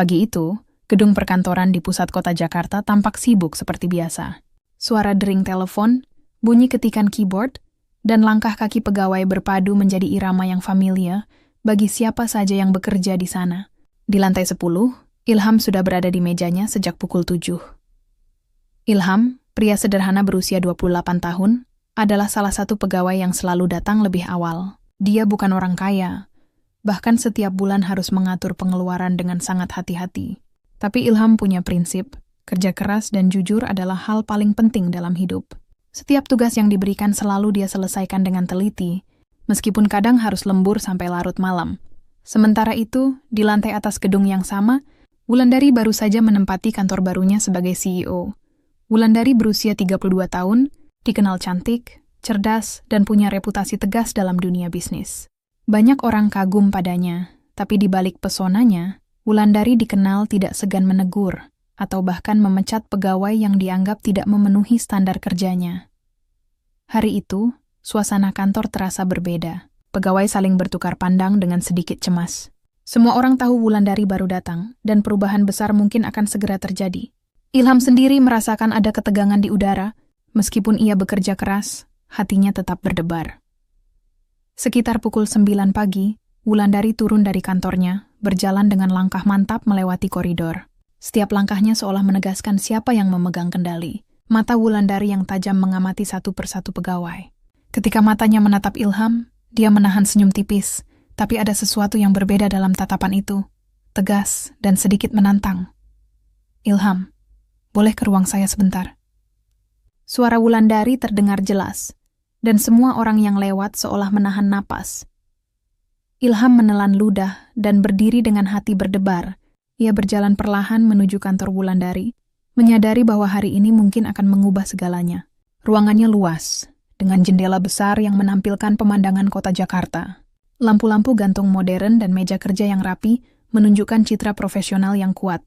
Pagi itu, gedung perkantoran di pusat kota Jakarta tampak sibuk seperti biasa. Suara dering telepon, bunyi ketikan keyboard, dan langkah kaki pegawai berpadu menjadi irama yang familiar bagi siapa saja yang bekerja di sana. Di lantai 10, Ilham sudah berada di mejanya sejak pukul 7. Ilham, pria sederhana berusia 28 tahun, adalah salah satu pegawai yang selalu datang lebih awal. Dia bukan orang kaya, bahkan setiap bulan harus mengatur pengeluaran dengan sangat hati-hati. Tapi Ilham punya prinsip, kerja keras dan jujur adalah hal paling penting dalam hidup. Setiap tugas yang diberikan selalu dia selesaikan dengan teliti, meskipun kadang harus lembur sampai larut malam. Sementara itu, di lantai atas gedung yang sama, Wulandari baru saja menempati kantor barunya sebagai CEO. Wulandari berusia 32 tahun, dikenal cantik, cerdas, dan punya reputasi tegas dalam dunia bisnis. Banyak orang kagum padanya, tapi di balik pesonanya, Wulandari dikenal tidak segan menegur, atau bahkan memecat pegawai yang dianggap tidak memenuhi standar kerjanya. Hari itu, suasana kantor terasa berbeda. Pegawai saling bertukar pandang dengan sedikit cemas. Semua orang tahu Wulandari baru datang, dan perubahan besar mungkin akan segera terjadi. Ilham sendiri merasakan ada ketegangan di udara. Meskipun ia bekerja keras, hatinya tetap berdebar. Sekitar pukul 9 pagi, Wulandari turun dari kantornya, berjalan dengan langkah mantap melewati koridor. Setiap langkahnya seolah menegaskan siapa yang memegang kendali. Mata Wulandari yang tajam mengamati satu persatu pegawai. Ketika matanya menatap Ilham, dia menahan senyum tipis, tapi ada sesuatu yang berbeda dalam tatapan itu. Tegas dan sedikit menantang. "Ilham, boleh ke ruang saya sebentar?" Suara Wulandari terdengar jelas, dan semua orang yang lewat seolah menahan napas. Ilham menelan ludah dan berdiri dengan hati berdebar. Ia berjalan perlahan menuju kantor Wulandari, menyadari bahwa hari ini mungkin akan mengubah segalanya. Ruangannya luas, dengan jendela besar yang menampilkan pemandangan kota Jakarta. Lampu-lampu gantung modern dan meja kerja yang rapi menunjukkan citra profesional yang kuat.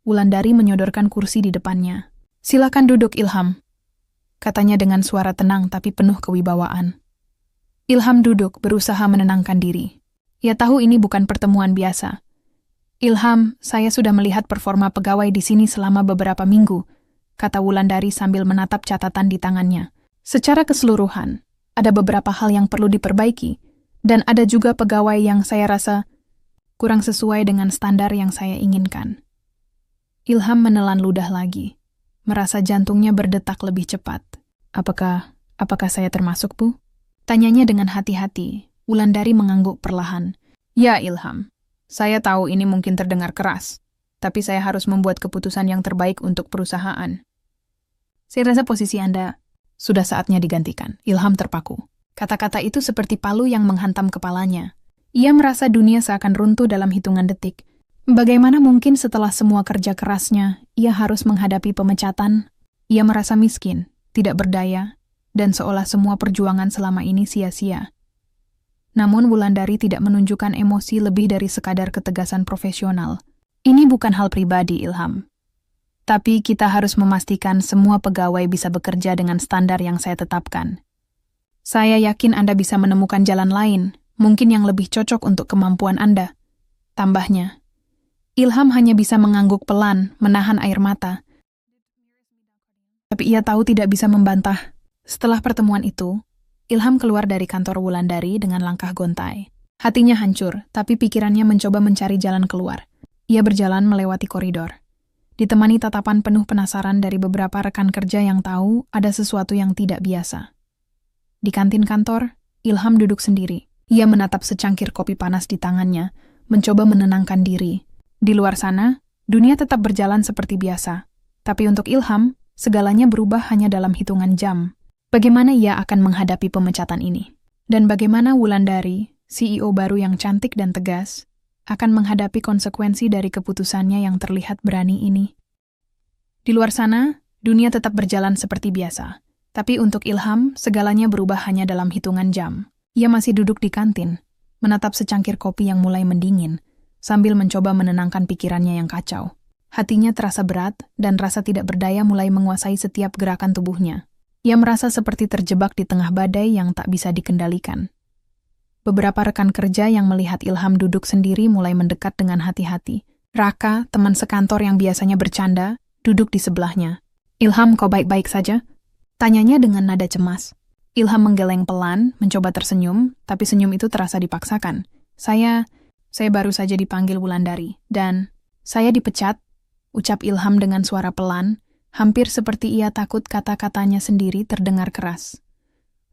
Wulandari menyodorkan kursi di depannya. "Silakan duduk, Ilham," katanya dengan suara tenang tapi penuh kewibawaan. Ilham duduk, berusaha menenangkan diri. Ia tahu ini bukan pertemuan biasa. "Ilham, saya sudah melihat performa pegawai di sini selama beberapa minggu," kata Wulandari sambil menatap catatan di tangannya. "Secara keseluruhan, ada beberapa hal yang perlu diperbaiki, dan ada juga pegawai yang saya rasa kurang sesuai dengan standar yang saya inginkan." Ilham menelan ludah lagi, merasa jantungnya berdetak lebih cepat. Apakah saya termasuk, Bu?" Tanyanya dengan hati-hati. Wulandari mengangguk perlahan. "Ya, Ilham. Saya tahu ini mungkin terdengar keras, tapi saya harus membuat keputusan yang terbaik untuk perusahaan. Saya rasa posisi Anda sudah saatnya digantikan." Ilham terpaku. Kata-kata itu seperti palu yang menghantam kepalanya. Ia merasa dunia seakan runtuh dalam hitungan detik. Bagaimana mungkin setelah semua kerja kerasnya, ia harus menghadapi pemecatan? Ia merasa miskin, tidak berdaya, dan seolah semua perjuangan selama ini sia-sia. Namun Wulandari tidak menunjukkan emosi lebih dari sekadar ketegasan profesional. "Ini bukan hal pribadi, Ilham. Tapi kita harus memastikan semua pegawai bisa bekerja dengan standar yang saya tetapkan. Saya yakin Anda bisa menemukan jalan lain, mungkin yang lebih cocok untuk kemampuan Anda," tambahnya. Ilham hanya bisa mengangguk pelan, menahan air mata. Tapi ia tahu tidak bisa membantah. Setelah pertemuan itu, Ilham keluar dari kantor Wulandari dengan langkah gontai. Hatinya hancur, tapi pikirannya mencoba mencari jalan keluar. Ia berjalan melewati koridor, ditemani tatapan penuh penasaran dari beberapa rekan kerja yang tahu ada sesuatu yang tidak biasa. Di kantin kantor, Ilham duduk sendiri. Ia menatap secangkir kopi panas di tangannya, mencoba menenangkan diri. Di luar sana, dunia tetap berjalan seperti biasa. Tapi untuk Ilham, segalanya berubah hanya dalam hitungan jam. Bagaimana ia akan menghadapi pemecatan ini? Dan bagaimana Wulandari, CEO baru yang cantik dan tegas, akan menghadapi konsekuensi dari keputusannya yang terlihat berani ini? Di luar sana, dunia tetap berjalan seperti biasa. Tapi untuk Ilham, segalanya berubah hanya dalam hitungan jam. Ia masih duduk di kantin, menatap secangkir kopi yang mulai mendingin, sambil mencoba menenangkan pikirannya yang kacau. Hatinya terasa berat, dan rasa tidak berdaya mulai menguasai setiap gerakan tubuhnya. Ia merasa seperti terjebak di tengah badai yang tak bisa dikendalikan. Beberapa rekan kerja yang melihat Ilham duduk sendiri mulai mendekat dengan hati-hati, Raka, teman sekantor yang biasanya bercanda, duduk di sebelahnya. "Ilham, kau baik-baik saja?" Tanyanya dengan nada cemas. Ilham menggeleng pelan, mencoba tersenyum, tapi senyum itu terasa dipaksakan. Saya baru saja dipanggil Wulandari, dan saya dipecat," ucap Ilham dengan suara pelan, hampir seperti ia takut kata-katanya sendiri terdengar keras.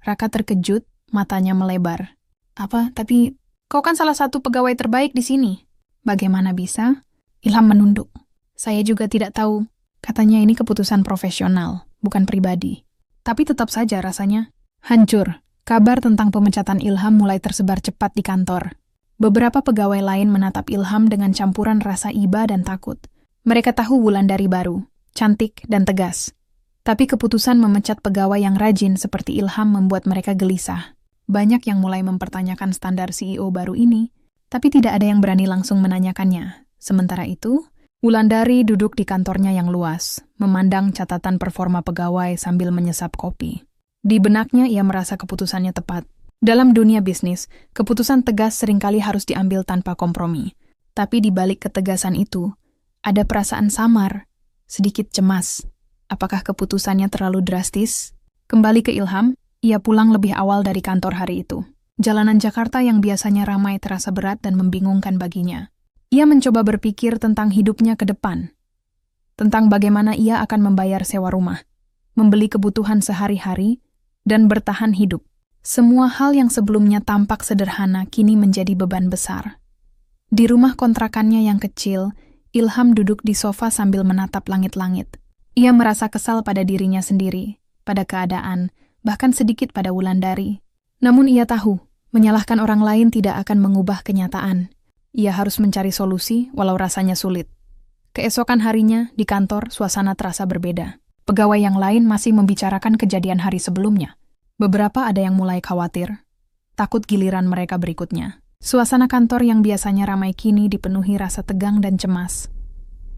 Raka terkejut, matanya melebar. "Apa? Tapi kau kan salah satu pegawai terbaik di sini." "Bagaimana bisa?" Ilham menunduk. "Saya juga tidak tahu. Katanya ini keputusan profesional, bukan pribadi. Tapi tetap saja rasanya hancur." Kabar tentang pemecatan Ilham mulai tersebar cepat di kantor. Beberapa pegawai lain menatap Ilham dengan campuran rasa iba dan takut. Mereka tahu Wulandari baru, cantik dan tegas. Tapi keputusan memecat pegawai yang rajin seperti Ilham membuat mereka gelisah. Banyak yang mulai mempertanyakan standar CEO baru ini, tapi tidak ada yang berani langsung menanyakannya. Sementara itu, Wulandari duduk di kantornya yang luas, memandang catatan performa pegawai sambil menyesap kopi. Di benaknya ia merasa keputusannya tepat. Dalam dunia bisnis, keputusan tegas seringkali harus diambil tanpa kompromi. Tapi di balik ketegasan itu, ada perasaan samar, sedikit cemas. Apakah keputusannya terlalu drastis? Kembali ke Ilham, ia pulang lebih awal dari kantor hari itu. Jalanan Jakarta yang biasanya ramai terasa berat dan membingungkan baginya. Ia mencoba berpikir tentang hidupnya ke depan, tentang bagaimana ia akan membayar sewa rumah, membeli kebutuhan sehari-hari, dan bertahan hidup. Semua hal yang sebelumnya tampak sederhana kini menjadi beban besar. Di rumah kontrakannya yang kecil, Ilham duduk di sofa sambil menatap langit-langit. Ia merasa kesal pada dirinya sendiri, pada keadaan, bahkan sedikit pada Wulandari. Namun ia tahu, menyalahkan orang lain tidak akan mengubah kenyataan. Ia harus mencari solusi walau rasanya sulit. Keesokan harinya, di kantor, suasana terasa berbeda. Pegawai yang lain masih membicarakan kejadian hari sebelumnya. Beberapa ada yang mulai khawatir, takut giliran mereka berikutnya. Suasana kantor yang biasanya ramai kini dipenuhi rasa tegang dan cemas.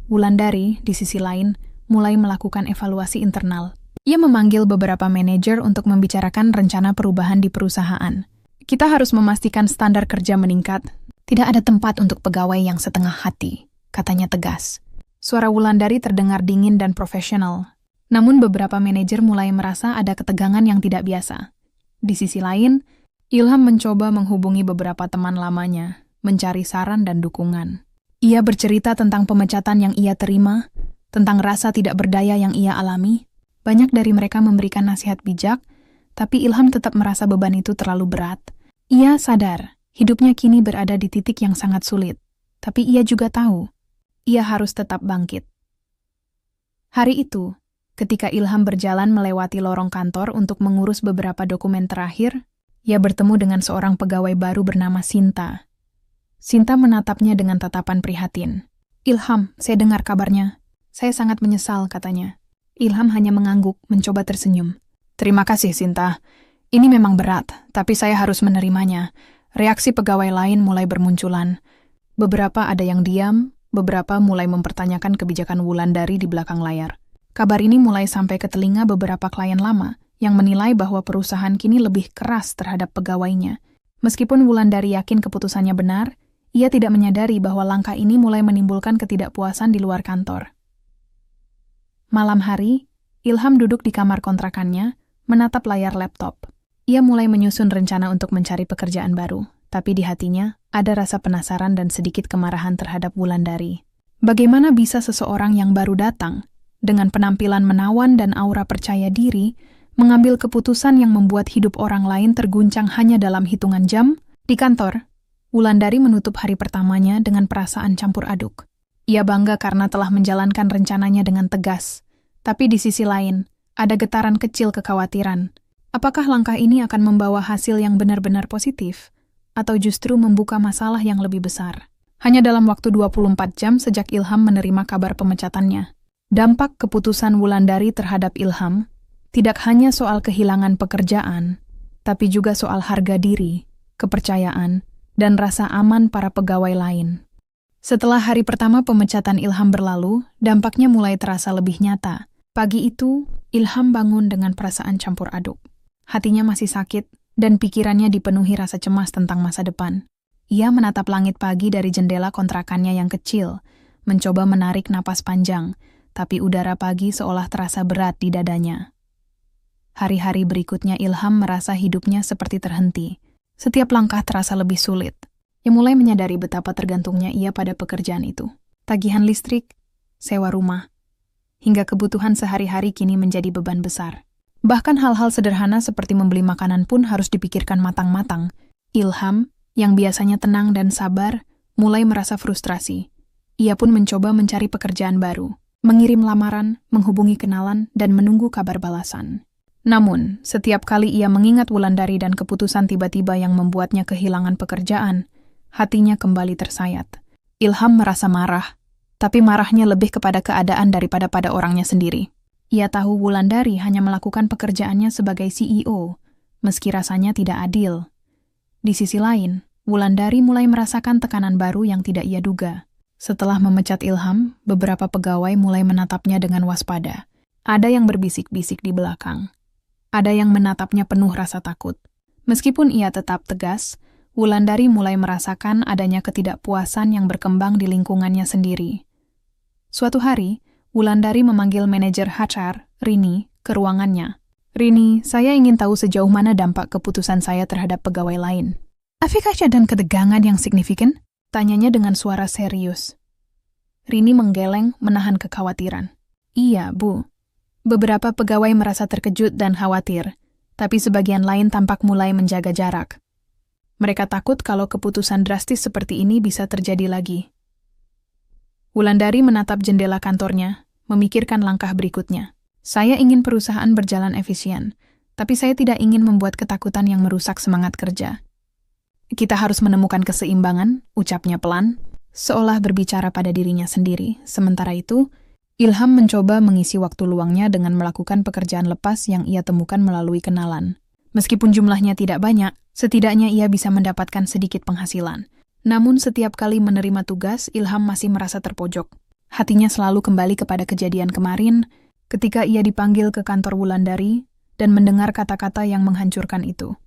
Wulandari, di sisi lain, mulai melakukan evaluasi internal. Ia memanggil beberapa manajer untuk membicarakan rencana perubahan di perusahaan. "Kita harus memastikan standar kerja meningkat. Tidak ada tempat untuk pegawai yang setengah hati," katanya tegas. Suara Wulandari terdengar dingin dan profesional. Namun beberapa manajer mulai merasa ada ketegangan yang tidak biasa. Di sisi lain, Ilham mencoba menghubungi beberapa teman lamanya, mencari saran dan dukungan. Ia bercerita tentang pemecatan yang ia terima, tentang rasa tidak berdaya yang ia alami. Banyak dari mereka memberikan nasihat bijak, tapi Ilham tetap merasa beban itu terlalu berat. Ia sadar, hidupnya kini berada di titik yang sangat sulit, tapi ia juga tahu, ia harus tetap bangkit. Hari itu, ketika Ilham berjalan melewati lorong kantor untuk mengurus beberapa dokumen terakhir, ia bertemu dengan seorang pegawai baru bernama Sinta. Sinta menatapnya dengan tatapan prihatin. "Ilham, saya dengar kabarnya. Saya sangat menyesal," katanya. Ilham hanya mengangguk, mencoba tersenyum. "Terima kasih, Sinta. Ini memang berat, tapi saya harus menerimanya." Reaksi pegawai lain mulai bermunculan. Beberapa ada yang diam, beberapa mulai mempertanyakan kebijakan Wulandari di belakang layar. Kabar ini mulai sampai ke telinga beberapa klien lama yang menilai bahwa perusahaan kini lebih keras terhadap pegawainya. Meskipun Wulandari yakin keputusannya benar, ia tidak menyadari bahwa langkah ini mulai menimbulkan ketidakpuasan di luar kantor. Malam hari, Ilham duduk di kamar kontrakannya, menatap layar laptop. Ia mulai menyusun rencana untuk mencari pekerjaan baru, tapi di hatinya ada rasa penasaran dan sedikit kemarahan terhadap Wulandari. Bagaimana bisa seseorang yang baru datang, dengan penampilan menawan dan aura percaya diri, mengambil keputusan yang membuat hidup orang lain terguncang hanya dalam hitungan jam? Di kantor, Wulandari menutup hari pertamanya dengan perasaan campur aduk. Ia bangga karena telah menjalankan rencananya dengan tegas, tapi di sisi lain, ada getaran kecil kekhawatiran. Apakah langkah ini akan membawa hasil yang benar-benar positif, atau justru membuka masalah yang lebih besar? Hanya dalam waktu 24 jam sejak Ilham menerima kabar pemecatannya. Dampak keputusan Wulandari terhadap Ilham tidak hanya soal kehilangan pekerjaan, tapi juga soal harga diri, kepercayaan, dan rasa aman para pegawai lain. Setelah hari pertama pemecatan Ilham berlalu, dampaknya mulai terasa lebih nyata. Pagi itu, Ilham bangun dengan perasaan campur aduk. Hatinya masih sakit, dan pikirannya dipenuhi rasa cemas tentang masa depan. Ia menatap langit pagi dari jendela kontrakannya yang kecil, mencoba menarik napas panjang, tapi udara pagi seolah terasa berat di dadanya. Hari-hari berikutnya Ilham merasa hidupnya seperti terhenti. Setiap langkah terasa lebih sulit. Ia mulai menyadari betapa tergantungnya ia pada pekerjaan itu. Tagihan listrik, sewa rumah, hingga kebutuhan sehari-hari kini menjadi beban besar. Bahkan hal-hal sederhana seperti membeli makanan pun harus dipikirkan matang-matang. Ilham, yang biasanya tenang dan sabar, mulai merasa frustrasi. Ia pun mencoba mencari pekerjaan baru, mengirim lamaran, menghubungi kenalan, dan menunggu kabar balasan. Namun, setiap kali ia mengingat Wulandari dan keputusan tiba-tiba yang membuatnya kehilangan pekerjaan, hatinya kembali tersayat. Ilham merasa marah, tapi marahnya lebih kepada keadaan daripada pada orangnya sendiri. Ia tahu Wulandari hanya melakukan pekerjaannya sebagai CEO, meski rasanya tidak adil. Di sisi lain, Wulandari mulai merasakan tekanan baru yang tidak ia duga. Setelah memecat Ilham, beberapa pegawai mulai menatapnya dengan waspada. Ada yang berbisik-bisik di belakang. Ada yang menatapnya penuh rasa takut. Meskipun ia tetap tegas, Wulandari mulai merasakan adanya ketidakpuasan yang berkembang di lingkungannya sendiri. Suatu hari, Wulandari memanggil manajer HR, Rini, ke ruangannya. "Rini, saya ingin tahu sejauh mana dampak keputusan saya terhadap pegawai lain. Apakah ada ketegangan yang signifikan?" Tanyanya dengan suara serius. Rini menggeleng, menahan kekhawatiran. "Iya, Bu. Beberapa pegawai merasa terkejut dan khawatir, tapi sebagian lain tampak mulai menjaga jarak. Mereka takut kalau keputusan drastis seperti ini bisa terjadi lagi." Wulandari menatap jendela kantornya, memikirkan langkah berikutnya. "Saya ingin perusahaan berjalan efisien, tapi saya tidak ingin membuat ketakutan yang merusak semangat kerja. Kita harus menemukan keseimbangan," ucapnya pelan, seolah berbicara pada dirinya sendiri. Sementara itu, Ilham mencoba mengisi waktu luangnya dengan melakukan pekerjaan lepas yang ia temukan melalui kenalan. Meskipun jumlahnya tidak banyak, setidaknya ia bisa mendapatkan sedikit penghasilan. Namun setiap kali menerima tugas, Ilham masih merasa terpojok. Hatinya selalu kembali kepada kejadian kemarin, ketika ia dipanggil ke kantor Wulandari dan mendengar kata-kata yang menghancurkan itu.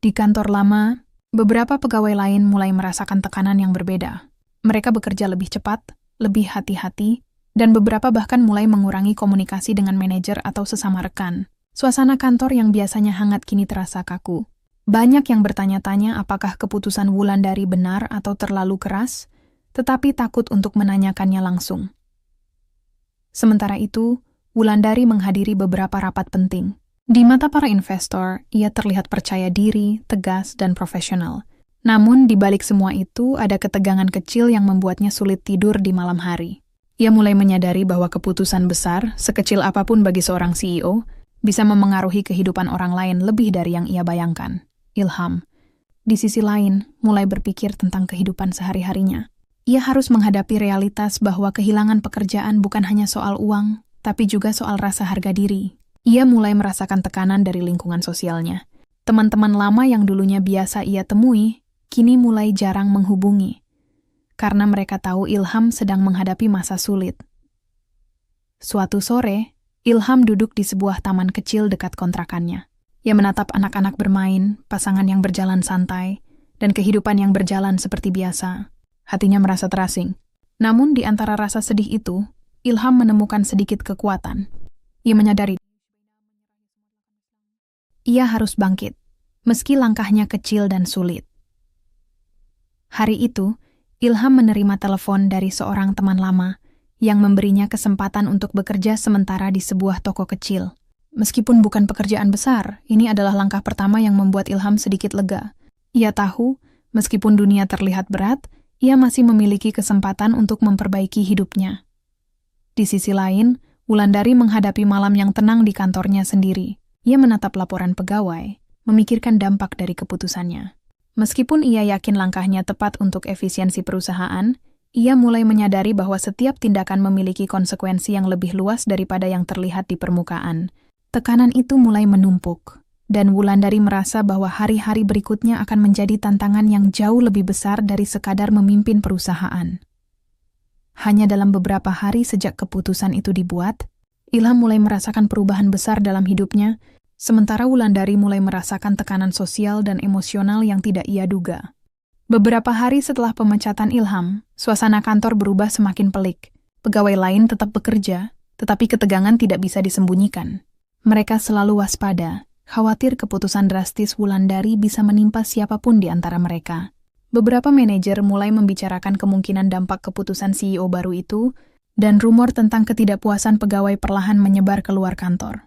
Di kantor lama, beberapa pegawai lain mulai merasakan tekanan yang berbeda. Mereka bekerja lebih cepat, lebih hati-hati, dan beberapa bahkan mulai mengurangi komunikasi dengan manajer atau sesama rekan. Suasana kantor yang biasanya hangat kini terasa kaku. Banyak yang bertanya-tanya apakah keputusan Wulandari benar atau terlalu keras, tetapi takut untuk menanyakannya langsung. Sementara itu, Wulandari menghadiri beberapa rapat penting. Di mata para investor, ia terlihat percaya diri, tegas, dan profesional. Namun, di balik semua itu, ada ketegangan kecil yang membuatnya sulit tidur di malam hari. Ia mulai menyadari bahwa keputusan besar, sekecil apapun bagi seorang CEO, bisa memengaruhi kehidupan orang lain lebih dari yang ia bayangkan. Ilham, di sisi lain, mulai berpikir tentang kehidupan sehari-harinya. Ia harus menghadapi realitas bahwa kehilangan pekerjaan bukan hanya soal uang, tapi juga soal rasa harga diri. Ia mulai merasakan tekanan dari lingkungan sosialnya. Teman-teman lama yang dulunya biasa ia temui, kini mulai jarang menghubungi, karena mereka tahu Ilham sedang menghadapi masa sulit. Suatu sore, Ilham duduk di sebuah taman kecil dekat kontrakannya. Ia menatap anak-anak bermain, pasangan yang berjalan santai, dan kehidupan yang berjalan seperti biasa. Hatinya merasa terasing. Namun di antara rasa sedih itu, Ilham menemukan sedikit kekuatan. Ia menyadari ia harus bangkit, meski langkahnya kecil dan sulit. Hari itu, Ilham menerima telepon dari seorang teman lama yang memberinya kesempatan untuk bekerja sementara di sebuah toko kecil. Meskipun bukan pekerjaan besar, ini adalah langkah pertama yang membuat Ilham sedikit lega. Ia tahu, meskipun dunia terlihat berat, ia masih memiliki kesempatan untuk memperbaiki hidupnya. Di sisi lain, Wulandari menghadapi malam yang tenang di kantornya sendiri. Ia menatap laporan pegawai, memikirkan dampak dari keputusannya. Meskipun ia yakin langkahnya tepat untuk efisiensi perusahaan, ia mulai menyadari bahwa setiap tindakan memiliki konsekuensi yang lebih luas daripada yang terlihat di permukaan. Tekanan itu mulai menumpuk, dan Wulandari merasa bahwa hari-hari berikutnya akan menjadi tantangan yang jauh lebih besar dari sekadar memimpin perusahaan. Hanya dalam beberapa hari sejak keputusan itu dibuat, Ilham mulai merasakan perubahan besar dalam hidupnya, sementara Wulandari mulai merasakan tekanan sosial dan emosional yang tidak ia duga. Beberapa hari setelah pemecatan Ilham, suasana kantor berubah semakin pelik. Pegawai lain tetap bekerja, tetapi ketegangan tidak bisa disembunyikan. Mereka selalu waspada, khawatir keputusan drastis Wulandari bisa menimpa siapapun di antara mereka. Beberapa manajer mulai membicarakan kemungkinan dampak keputusan CEO baru itu, dan rumor tentang ketidakpuasan pegawai perlahan menyebar keluar kantor.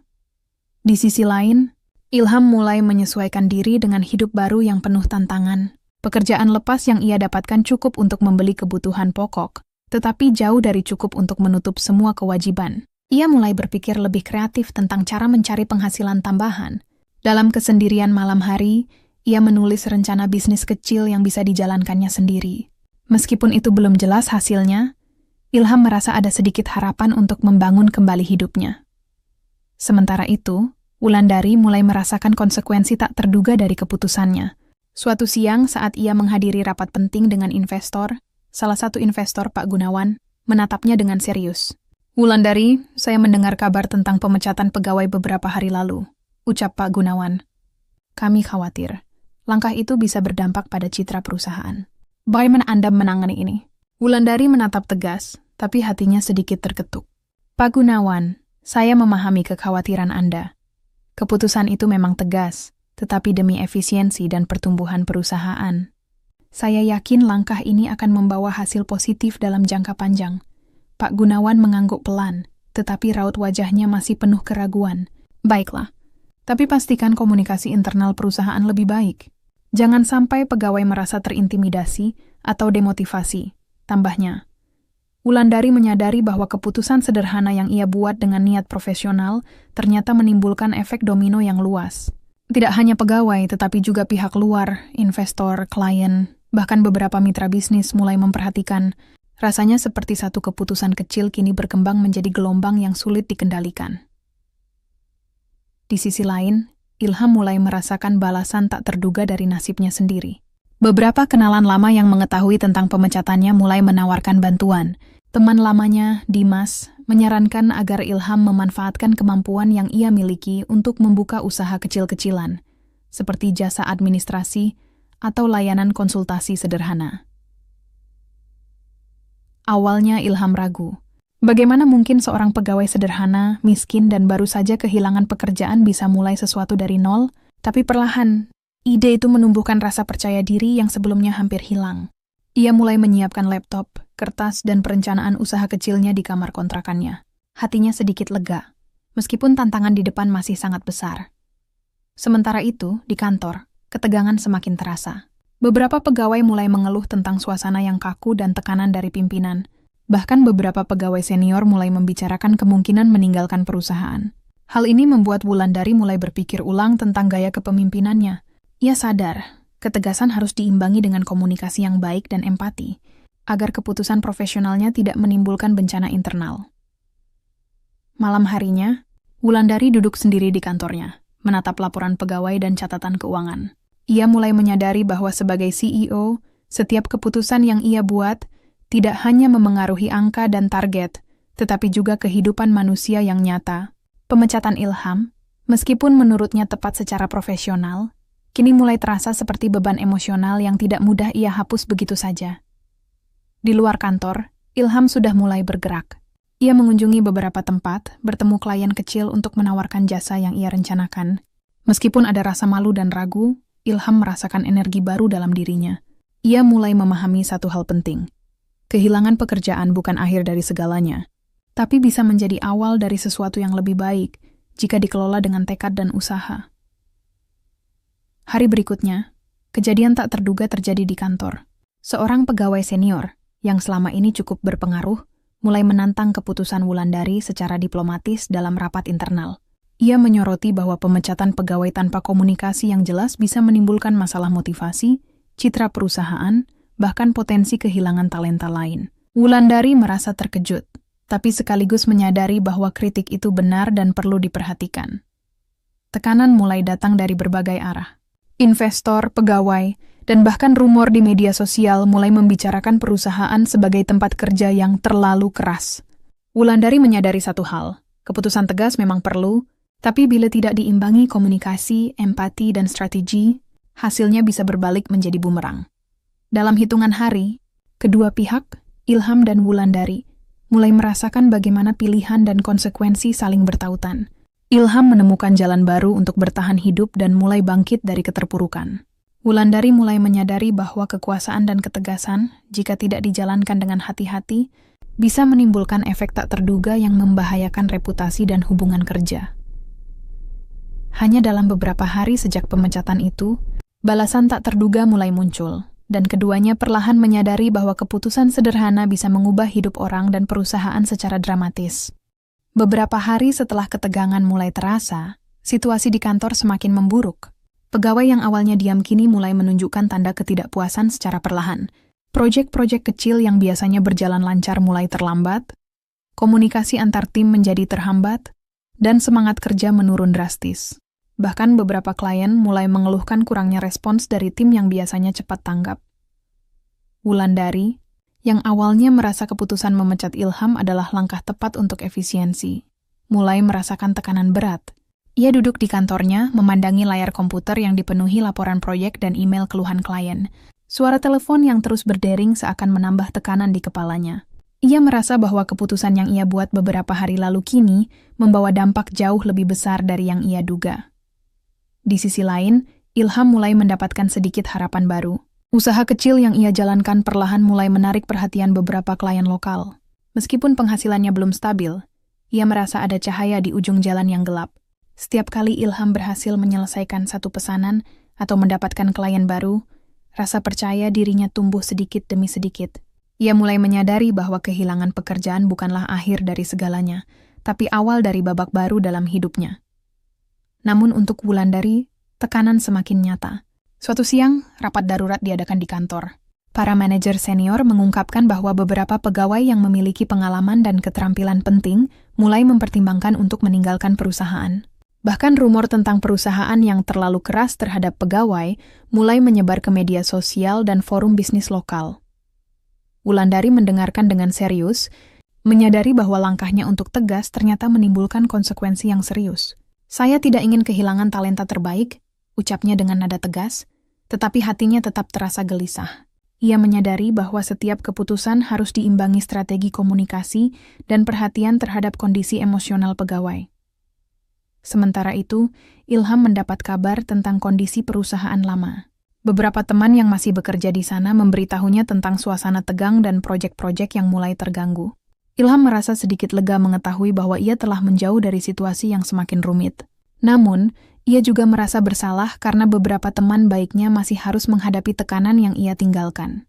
Di sisi lain, Ilham mulai menyesuaikan diri dengan hidup baru yang penuh tantangan. Pekerjaan lepas yang ia dapatkan cukup untuk membeli kebutuhan pokok, tetapi jauh dari cukup untuk menutup semua kewajiban. Ia mulai berpikir lebih kreatif tentang cara mencari penghasilan tambahan. Dalam kesendirian malam hari, ia menulis rencana bisnis kecil yang bisa dijalankannya sendiri. Meskipun itu belum jelas hasilnya, Ilham merasa ada sedikit harapan untuk membangun kembali hidupnya. Sementara itu, Wulandari mulai merasakan konsekuensi tak terduga dari keputusannya. Suatu siang saat ia menghadiri rapat penting dengan investor, salah satu investor Pak Gunawan, menatapnya dengan serius. "Wulandari, saya mendengar kabar tentang pemecatan pegawai beberapa hari lalu," ucap Pak Gunawan. "Kami khawatir, langkah itu bisa berdampak pada citra perusahaan. Bagaimana Anda menangani ini?" Wulandari menatap tegas, tapi hatinya sedikit terketuk. "Pak Gunawan, saya memahami kekhawatiran Anda. Keputusan itu memang tegas, tetapi demi efisiensi dan pertumbuhan perusahaan. Saya yakin langkah ini akan membawa hasil positif dalam jangka panjang." Pak Gunawan mengangguk pelan, tetapi raut wajahnya masih penuh keraguan. "Baiklah, tapi pastikan komunikasi internal perusahaan lebih baik. Jangan sampai pegawai merasa terintimidasi atau demotivasi," tambahnya. Wulandari menyadari bahwa keputusan sederhana yang ia buat dengan niat profesional ternyata menimbulkan efek domino yang luas. Tidak hanya pegawai, tetapi juga pihak luar, investor, klien, bahkan beberapa mitra bisnis mulai memperhatikan. Rasanya seperti satu keputusan kecil kini berkembang menjadi gelombang yang sulit dikendalikan. Di sisi lain, Ilham mulai merasakan balasan tak terduga dari nasibnya sendiri. Beberapa kenalan lama yang mengetahui tentang pemecatannya mulai menawarkan bantuan. Teman lamanya, Dimas, menyarankan agar Ilham memanfaatkan kemampuan yang ia miliki untuk membuka usaha kecil-kecilan, seperti jasa administrasi atau layanan konsultasi sederhana. Awalnya Ilham ragu. Bagaimana mungkin seorang pegawai sederhana, miskin, dan baru saja kehilangan pekerjaan bisa mulai sesuatu dari nol? Tapi perlahan, ide itu menumbuhkan rasa percaya diri yang sebelumnya hampir hilang. Ia mulai menyiapkan laptop, kertas, dan perencanaan usaha kecilnya di kamar kontrakannya. Hatinya sedikit lega, meskipun tantangan di depan masih sangat besar. Sementara itu, di kantor, ketegangan semakin terasa. Beberapa pegawai mulai mengeluh tentang suasana yang kaku dan tekanan dari pimpinan. Bahkan beberapa pegawai senior mulai membicarakan kemungkinan meninggalkan perusahaan. Hal ini membuat Wulandari mulai berpikir ulang tentang gaya kepemimpinannya. Ia sadar, ketegasan harus diimbangi dengan komunikasi yang baik dan empati, agar keputusan profesionalnya tidak menimbulkan bencana internal. Malam harinya, Wulandari duduk sendiri di kantornya, menatap laporan pegawai dan catatan keuangan. Ia mulai menyadari bahwa sebagai CEO, setiap keputusan yang ia buat tidak hanya memengaruhi angka dan target, tetapi juga kehidupan manusia yang nyata. Pemecatan Ilham, meskipun menurutnya tepat secara profesional, kini mulai terasa seperti beban emosional yang tidak mudah ia hapus begitu saja. Di luar kantor, Ilham sudah mulai bergerak. Ia mengunjungi beberapa tempat, bertemu klien kecil untuk menawarkan jasa yang ia rencanakan. Meskipun ada rasa malu dan ragu, Ilham merasakan energi baru dalam dirinya. Ia mulai memahami satu hal penting. Kehilangan pekerjaan bukan akhir dari segalanya, tapi bisa menjadi awal dari sesuatu yang lebih baik jika dikelola dengan tekad dan usaha. Hari berikutnya, kejadian tak terduga terjadi di kantor. Seorang pegawai senior, yang selama ini cukup berpengaruh, mulai menantang keputusan Wulandari secara diplomatis dalam rapat internal. Ia menyoroti bahwa pemecatan pegawai tanpa komunikasi yang jelas bisa menimbulkan masalah motivasi, citra perusahaan, bahkan potensi kehilangan talenta lain. Wulandari merasa terkejut, tapi sekaligus menyadari bahwa kritik itu benar dan perlu diperhatikan. Tekanan mulai datang dari berbagai arah. Investor, pegawai, dan bahkan rumor di media sosial mulai membicarakan perusahaan sebagai tempat kerja yang terlalu keras. Wulandari menyadari satu hal, keputusan tegas memang perlu, tapi bila tidak diimbangi komunikasi, empati, dan strategi, hasilnya bisa berbalik menjadi bumerang. Dalam hitungan hari, kedua pihak, Ilham dan Wulandari, mulai merasakan bagaimana pilihan dan konsekuensi saling bertautan. Ilham menemukan jalan baru untuk bertahan hidup dan mulai bangkit dari keterpurukan. Wulandari mulai menyadari bahwa kekuasaan dan ketegasan, jika tidak dijalankan dengan hati-hati, bisa menimbulkan efek tak terduga yang membahayakan reputasi dan hubungan kerja. Hanya dalam beberapa hari sejak pemecatan itu, balasan tak terduga mulai muncul, dan keduanya perlahan menyadari bahwa keputusan sederhana bisa mengubah hidup orang dan perusahaan secara dramatis. Beberapa hari setelah ketegangan mulai terasa, situasi di kantor semakin memburuk. Pegawai yang awalnya diam kini mulai menunjukkan tanda ketidakpuasan secara perlahan. Proyek-proyek kecil yang biasanya berjalan lancar mulai terlambat, komunikasi antar tim menjadi terhambat, dan semangat kerja menurun drastis. Bahkan beberapa klien mulai mengeluhkan kurangnya respons dari tim yang biasanya cepat tanggap. Wulandari, yang awalnya merasa keputusan memecat Ilham adalah langkah tepat untuk efisiensi, mulai merasakan tekanan berat. Ia duduk di kantornya, memandangi layar komputer yang dipenuhi laporan proyek dan email keluhan klien. Suara telepon yang terus berdering seakan menambah tekanan di kepalanya. Ia merasa bahwa keputusan yang ia buat beberapa hari lalu kini membawa dampak jauh lebih besar dari yang ia duga. Di sisi lain, Ilham mulai mendapatkan sedikit harapan baru. Usaha kecil yang ia jalankan perlahan mulai menarik perhatian beberapa klien lokal. Meskipun penghasilannya belum stabil, ia merasa ada cahaya di ujung jalan yang gelap. Setiap kali Ilham berhasil menyelesaikan satu pesanan atau mendapatkan klien baru, rasa percaya dirinya tumbuh sedikit demi sedikit. Ia mulai menyadari bahwa kehilangan pekerjaan bukanlah akhir dari segalanya, tapi awal dari babak baru dalam hidupnya. Namun untuk Wulandari, tekanan semakin nyata. Suatu siang, rapat darurat diadakan di kantor. Para manajer senior mengungkapkan bahwa beberapa pegawai yang memiliki pengalaman dan keterampilan penting mulai mempertimbangkan untuk meninggalkan perusahaan. Bahkan rumor tentang perusahaan yang terlalu keras terhadap pegawai mulai menyebar ke media sosial dan forum bisnis lokal. Wulandari mendengarkan dengan serius, menyadari bahwa langkahnya untuk tegas ternyata menimbulkan konsekuensi yang serius. "Saya tidak ingin kehilangan talenta terbaik," ucapnya dengan nada tegas, tetapi hatinya tetap terasa gelisah. Ia menyadari bahwa setiap keputusan harus diimbangi strategi komunikasi dan perhatian terhadap kondisi emosional pegawai. Sementara itu, Ilham mendapat kabar tentang kondisi perusahaan lama. Beberapa teman yang masih bekerja di sana memberitahunya tentang suasana tegang dan proyek-proyek yang mulai terganggu. Ilham merasa sedikit lega mengetahui bahwa ia telah menjauh dari situasi yang semakin rumit. Namun, ia juga merasa bersalah karena beberapa teman baiknya masih harus menghadapi tekanan yang ia tinggalkan.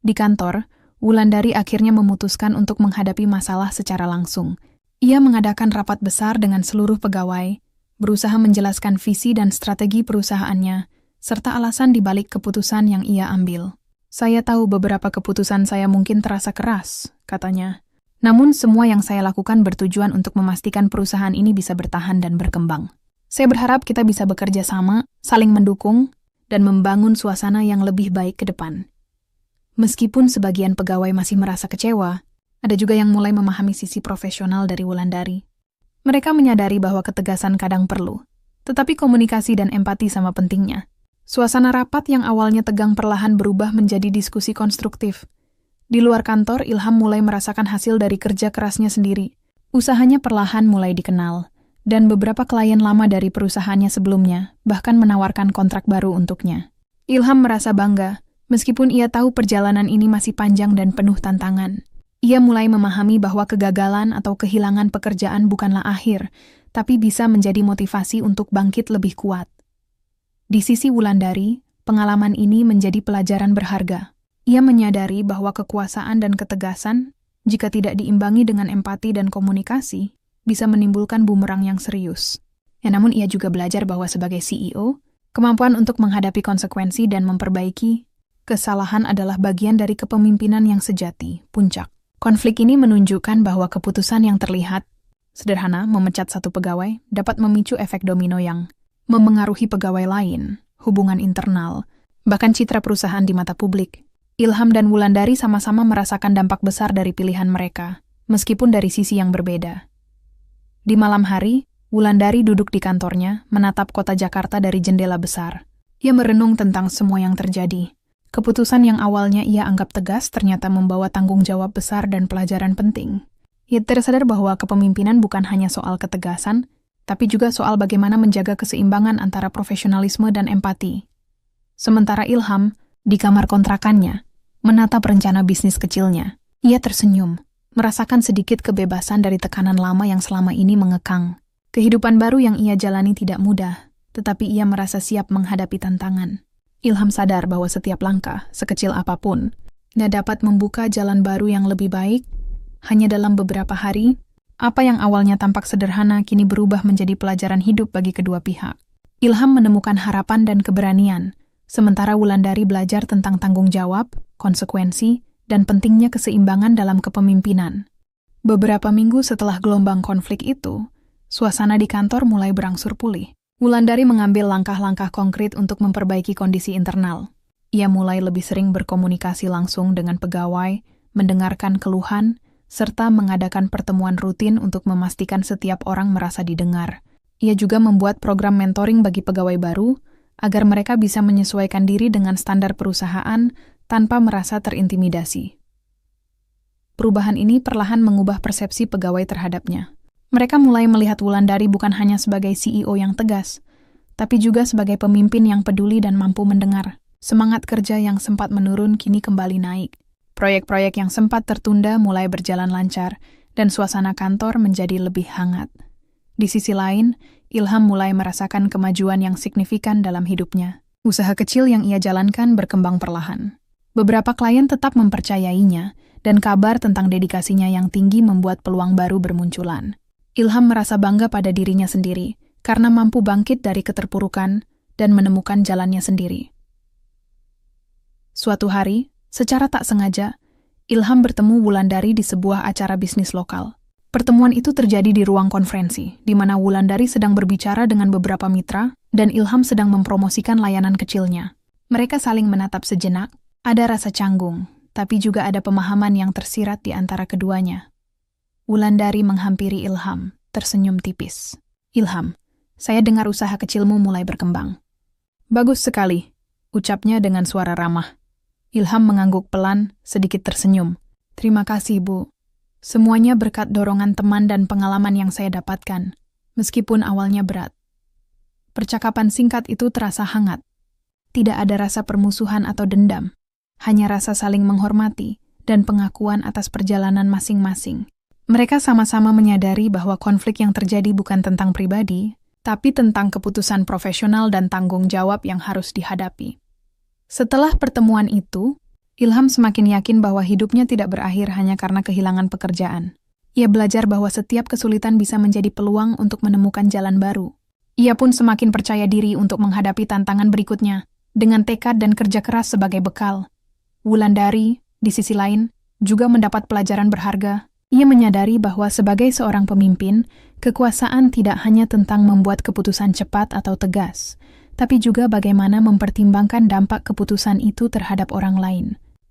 Di kantor, Wulandari akhirnya memutuskan untuk menghadapi masalah secara langsung. Ia mengadakan rapat besar dengan seluruh pegawai, berusaha menjelaskan visi dan strategi perusahaannya, serta alasan di balik keputusan yang ia ambil. "Saya tahu beberapa keputusan saya mungkin terasa keras," katanya. "Namun semua yang saya lakukan bertujuan untuk memastikan perusahaan ini bisa bertahan dan berkembang. Saya berharap kita bisa bekerja sama, saling mendukung, dan membangun suasana yang lebih baik ke depan." Meskipun sebagian pegawai masih merasa kecewa, ada juga yang mulai memahami sisi profesional dari Wulandari. Mereka menyadari bahwa ketegasan kadang perlu, tetapi komunikasi dan empati sama pentingnya. Suasana rapat yang awalnya tegang perlahan berubah menjadi diskusi konstruktif. Di luar kantor, Ilham mulai merasakan hasil dari kerja kerasnya sendiri. Usahanya perlahan mulai dikenal, dan beberapa klien lama dari perusahaannya sebelumnya bahkan menawarkan kontrak baru untuknya. Ilham merasa bangga, meskipun ia tahu perjalanan ini masih panjang dan penuh tantangan. Ia mulai memahami bahwa kegagalan atau kehilangan pekerjaan bukanlah akhir, tapi bisa menjadi motivasi untuk bangkit lebih kuat. Di sisi Wulandari, pengalaman ini menjadi pelajaran berharga. Ia menyadari bahwa kekuasaan dan ketegasan, jika tidak diimbangi dengan empati dan komunikasi, bisa menimbulkan bumerang yang serius. Namun ia juga belajar bahwa sebagai CEO, kemampuan untuk menghadapi konsekuensi dan memperbaiki kesalahan adalah bagian dari kepemimpinan yang sejati, puncak. Konflik ini menunjukkan bahwa keputusan yang terlihat sederhana, memecat satu pegawai, dapat memicu efek domino yang memengaruhi pegawai lain, hubungan internal, bahkan citra perusahaan di mata publik. Ilham dan Wulandari sama-sama merasakan dampak besar dari pilihan mereka, meskipun dari sisi yang berbeda. Di malam hari, Wulandari duduk di kantornya, menatap kota Jakarta dari jendela besar. Ia merenung tentang semua yang terjadi. Keputusan yang awalnya ia anggap tegas ternyata membawa tanggung jawab besar dan pelajaran penting. Ia tersadar bahwa kepemimpinan bukan hanya soal ketegasan, tapi juga soal bagaimana menjaga keseimbangan antara profesionalisme dan empati. Sementara Ilham, di kamar kontrakannya, menatap rencana bisnis kecilnya. Ia tersenyum, merasakan sedikit kebebasan dari tekanan lama yang selama ini mengekang. Kehidupan baru yang ia jalani tidak mudah, tetapi ia merasa siap menghadapi tantangan. Ilham sadar bahwa setiap langkah, sekecil apapun, dapat membuka jalan baru yang lebih baik. Hanya dalam beberapa hari, apa yang awalnya tampak sederhana kini berubah menjadi pelajaran hidup bagi kedua pihak. Ilham menemukan harapan dan keberanian, sementara Wulandari belajar tentang tanggung jawab, konsekuensi, dan pentingnya keseimbangan dalam kepemimpinan. Beberapa minggu setelah gelombang konflik itu, suasana di kantor mulai berangsur pulih. Wulandari mengambil langkah-langkah konkret untuk memperbaiki kondisi internal. Ia mulai lebih sering berkomunikasi langsung dengan pegawai, mendengarkan keluhan, serta mengadakan pertemuan rutin untuk memastikan setiap orang merasa didengar. Ia juga membuat program mentoring bagi pegawai baru, agar mereka bisa menyesuaikan diri dengan standar perusahaan tanpa merasa terintimidasi. Perubahan ini perlahan mengubah persepsi pegawai terhadapnya. Mereka mulai melihat Wulandari bukan hanya sebagai CEO yang tegas, tapi juga sebagai pemimpin yang peduli dan mampu mendengar. Semangat kerja yang sempat menurun kini kembali naik. Proyek-proyek yang sempat tertunda mulai berjalan lancar, dan suasana kantor menjadi lebih hangat. Di sisi lain, Ilham mulai merasakan kemajuan yang signifikan dalam hidupnya. Usaha kecil yang ia jalankan berkembang perlahan. Beberapa klien tetap mempercayainya, dan kabar tentang dedikasinya yang tinggi membuat peluang baru bermunculan. Ilham merasa bangga pada dirinya sendiri, karena mampu bangkit dari keterpurukan dan menemukan jalannya sendiri. Suatu hari, secara tak sengaja, Ilham bertemu Wulandari di sebuah acara bisnis lokal. Pertemuan itu terjadi di ruang konferensi, di mana Wulandari sedang berbicara dengan beberapa mitra, dan Ilham sedang mempromosikan layanan kecilnya. Mereka saling menatap sejenak, ada rasa canggung, tapi juga ada pemahaman yang tersirat di antara keduanya. Wulandari menghampiri Ilham, tersenyum tipis. "Ilham, saya dengar usaha kecilmu mulai berkembang." "Bagus sekali," ucapnya dengan suara ramah. Ilham mengangguk pelan, sedikit tersenyum. "Terima kasih, Bu. Semuanya berkat dorongan teman dan pengalaman yang saya dapatkan, meskipun awalnya berat." Percakapan singkat itu terasa hangat. Tidak ada rasa permusuhan atau dendam, hanya rasa saling menghormati dan pengakuan atas perjalanan masing-masing. Mereka sama-sama menyadari bahwa konflik yang terjadi bukan tentang pribadi, tapi tentang keputusan profesional dan tanggung jawab yang harus dihadapi. Setelah pertemuan itu, Ilham semakin yakin bahwa hidupnya tidak berakhir hanya karena kehilangan pekerjaan. Ia belajar bahwa setiap kesulitan bisa menjadi peluang untuk menemukan jalan baru. Ia pun semakin percaya diri untuk menghadapi tantangan berikutnya, dengan tekad dan kerja keras sebagai bekal. Wulandari, di sisi lain, juga mendapat pelajaran berharga. Ia menyadari bahwa sebagai seorang pemimpin, kekuasaan tidak hanya tentang membuat keputusan cepat atau tegas, tapi juga bagaimana mempertimbangkan dampak keputusan itu terhadap orang lain.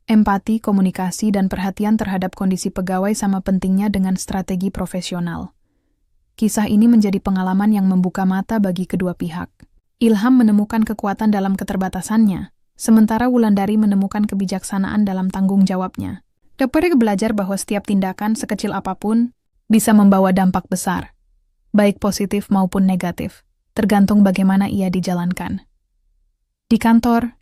Empati, komunikasi, dan perhatian terhadap kondisi pegawai sama pentingnya dengan strategi profesional. Kisah ini menjadi pengalaman yang membuka mata bagi kedua pihak. Ilham menemukan kekuatan dalam keterbatasannya, sementara Wulandari menemukan kebijaksanaan dalam tanggung jawabnya. Dapat belajar bahwa setiap tindakan sekecil apapun bisa membawa dampak besar, baik positif maupun negatif, tergantung bagaimana ia dijalankan. Di kantor,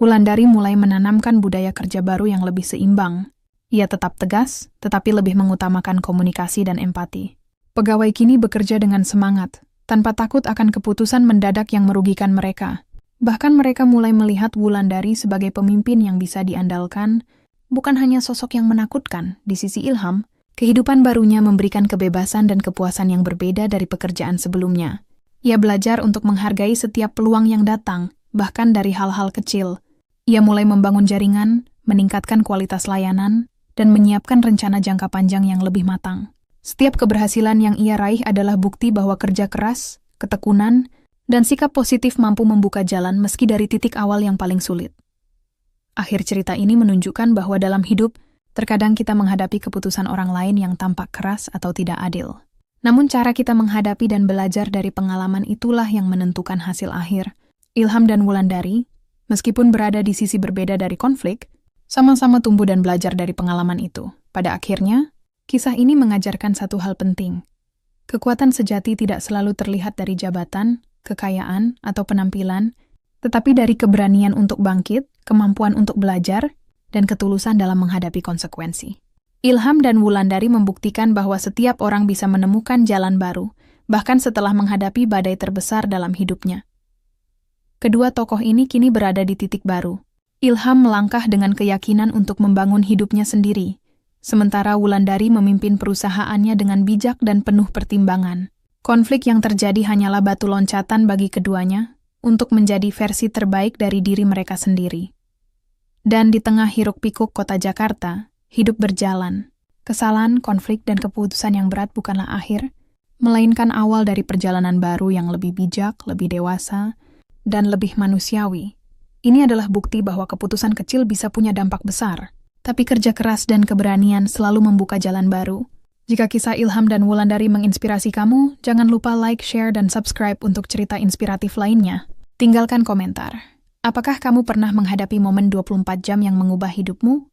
Wulandari mulai menanamkan budaya kerja baru yang lebih seimbang. Ia tetap tegas, tetapi lebih mengutamakan komunikasi dan empati. Pegawai kini bekerja dengan semangat, tanpa takut akan keputusan mendadak yang merugikan mereka. Bahkan mereka mulai melihat Wulandari sebagai pemimpin yang bisa diandalkan, bukan hanya sosok yang menakutkan. Di sisi Ilham, kehidupan barunya memberikan kebebasan dan kepuasan yang berbeda dari pekerjaan sebelumnya. Ia belajar untuk menghargai setiap peluang yang datang, bahkan dari hal-hal kecil. Ia mulai membangun jaringan, meningkatkan kualitas layanan, dan menyiapkan rencana jangka panjang yang lebih matang. Setiap keberhasilan yang ia raih adalah bukti bahwa kerja keras, ketekunan, dan sikap positif mampu membuka jalan meski dari titik awal yang paling sulit. Akhir cerita ini menunjukkan bahwa dalam hidup, terkadang kita menghadapi keputusan orang lain yang tampak keras atau tidak adil. Namun cara kita menghadapi dan belajar dari pengalaman itulah yang menentukan hasil akhir. Ilham dan Wulandari Meskipun berada di sisi berbeda dari konflik, sama-sama tumbuh dan belajar dari pengalaman itu. Pada akhirnya, kisah ini mengajarkan satu hal penting. Kekuatan sejati tidak selalu terlihat dari jabatan, kekayaan, atau penampilan, tetapi dari keberanian untuk bangkit, kemampuan untuk belajar, dan ketulusan dalam menghadapi konsekuensi. Ilham dan Wulandari membuktikan bahwa setiap orang bisa menemukan jalan baru, bahkan setelah menghadapi badai terbesar dalam hidupnya. Kedua tokoh ini kini berada di titik baru. Ilham melangkah dengan keyakinan untuk membangun hidupnya sendiri, sementara Wulandari memimpin perusahaannya dengan bijak dan penuh pertimbangan. Konflik yang terjadi hanyalah batu loncatan bagi keduanya untuk menjadi versi terbaik dari diri mereka sendiri. Dan di tengah hiruk-pikuk kota Jakarta, hidup berjalan. Kesalahan, konflik, dan keputusan yang berat bukanlah akhir, melainkan awal dari perjalanan baru yang lebih bijak, lebih dewasa, dan lebih manusiawi. Ini adalah bukti bahwa keputusan kecil bisa punya dampak besar, tapi kerja keras dan keberanian selalu membuka jalan baru. Jika kisah Ilham dan Wulandari menginspirasi kamu, jangan lupa like, share, dan subscribe untuk cerita inspiratif lainnya. Tinggalkan komentar. Apakah kamu pernah menghadapi momen 24 jam yang mengubah hidupmu?